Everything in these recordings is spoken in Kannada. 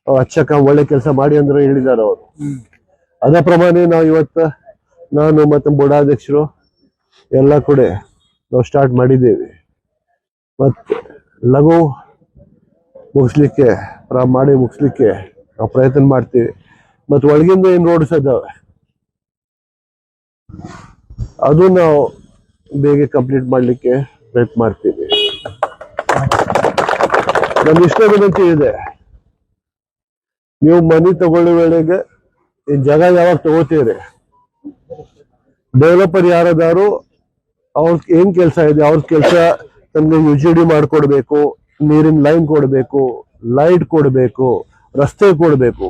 ಅಚ್ಚಕ್ಕ ಒಳ್ಳೆ ಕೆಲಸ ಮಾಡಿ ಅಂದ್ರೆ ಹೇಳಿದಾರೆ ಅವರು. ಅದ ಪ್ರಮಾಣ ನಾವು ಇವತ್ತು ನಾನು ಮತ್ತೆ ಬೋರ್ಡಾಧ್ಯಕ್ಷರು ಎಲ್ಲ ಕೂಡ ನಾವು ಸ್ಟಾರ್ಟ್ ಮಾಡಿದ್ದೇವೆ. ಮತ್ತೆ ಲಘು ಮುಗಿಸ್ಲಿಕ್ಕೆ ಮುಗಿಸ್ಲಿಕ್ಕೆ ನಾವು ಪ್ರಯತ್ನ ಮಾಡ್ತೀವಿ. ಮತ್ತು ಒಳಗಿಂದ ಏನು ರೋಡ್ಸ್ ಇದಾವೆ ಅದು ನಾವು ಬೇಗ ಕಂಪ್ಲೀಟ್ ಮಾಡಲಿಕ್ಕೆ ಪ್ರಯತ್ನ ಮಾಡ್ತೀವಿ. ನನ್ನ ಇಷ್ಟ ವಿನಂತಿ ಇದೆ, ನೀವು ಮನೆ ತಗೊಳ್ಳೋ ವೇಳೆಗೆ ಈ ಜಾಗ ಯಾವಾಗ ತಗೋತೀರಿ, ಡೆವಲಪರ್ ಯಾರದಾರು ಅವ್ರ ಏನ್ ಕೆಲಸ ಇದೆ ಅವ್ರ ಕೆಲಸ ತಮ್ಗೆ UGD ಮಾಡ್ಕೊಡ್ಬೇಕು, ನೀರಿನ ಲೈನ್ ಕೊಡ್ಬೇಕು, ಲೈಟ್ ಕೊಡ್ಬೇಕು, ರಸ್ತೆ ಕೊಡ್ಬೇಕು.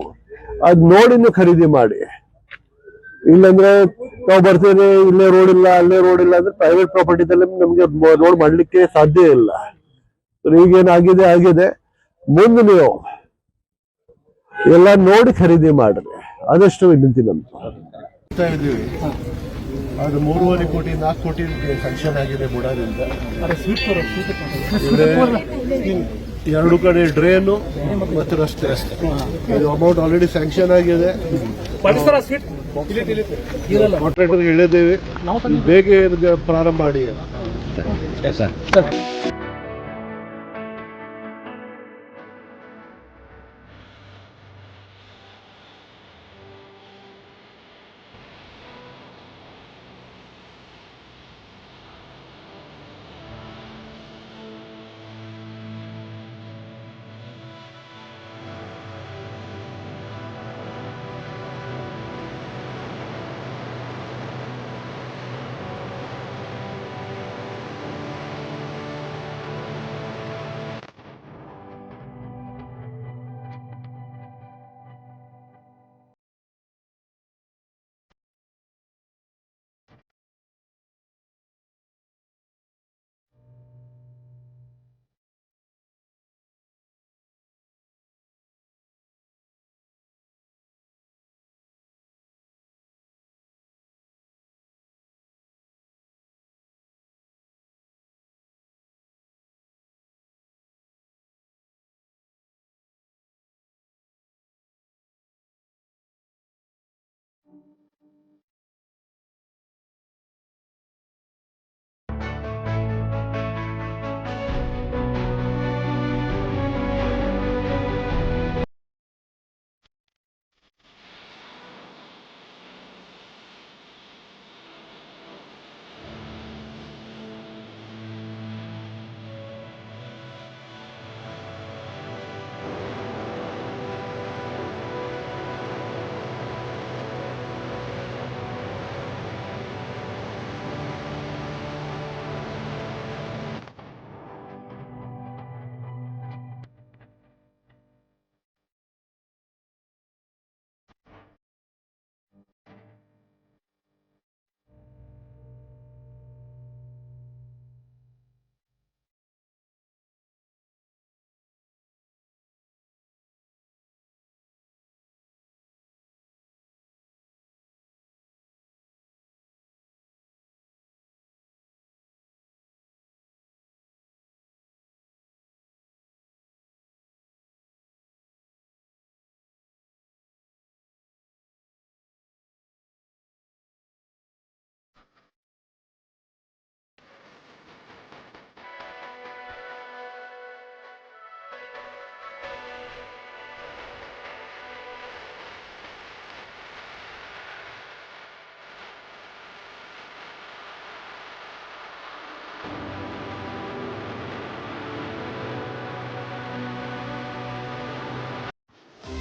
ಅದ್ ನೋಡಿನೂ ಖರೀದಿ ಮಾಡಿ. ಇಲ್ಲಂದ್ರೆ ನಾವು ಬರ್ತೇವೆ ಇಲ್ಲೇ ರೋಡ್ ಇಲ್ಲ ಅಲ್ಲೇ ರೋಡ್ ಇಲ್ಲ ಅಂದ್ರೆ ಪ್ರೈವೇಟ್ ಪ್ರಾಪರ್ಟಿದಲ್ಲಿ ನಮ್ಗೆ ರೋಡ್ ಮಾಡ್ಲಿಕ್ಕೆ ಸಾಧ್ಯ ಇಲ್ಲ. ಈಗೇನಾಗಿದೆ ಆಗಿದೆ, ಮುಂದೆ ನೀವು ಎಲ್ಲ ನೋಡಿ ಖರೀದಿ ಮಾಡ್ರಿ, ಅದಷ್ಟು ವಿನಂತಿ ನಮ್ದು. ಅದು 3.5 ಕೋಟಿ 4 ಕೋಟಿ ಸ್ಯಾಂಕ್ಷನ್ ಆಗಿದೆ ಬುಡಾದಿಂದ. 2 ಕಡೆ ಡ್ರೈನು ಮತ್ತು ರಸ್ತೆ ಇದು ಅಮೌಂಟ್ ಆಲ್ರೆಡಿ ಸ್ಯಾಂಕ್ಷನ್ ಆಗಿದೆ. ಕಾಂಟ್ರಾಕ್ಟರ್ ಹೇಳಿದ್ದೇವೆ, ಬೇಗ ಪ್ರಾರಂಭ ಮಾಡಿ.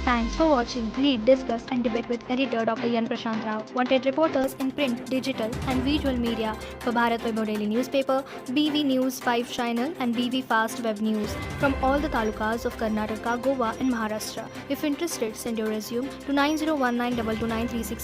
Thanks for watching. Read, discuss, and debate with editor Dr. Yan Prashant Rao. Wanted reporters in print, digital, and visual media for Bharat Vaibhav Daily Newspaper, BV News 5 Channel, and BV Fast Web News from all the talukas of Karnataka, Goa, and Maharashtra. If interested, send your resume to 9019229369.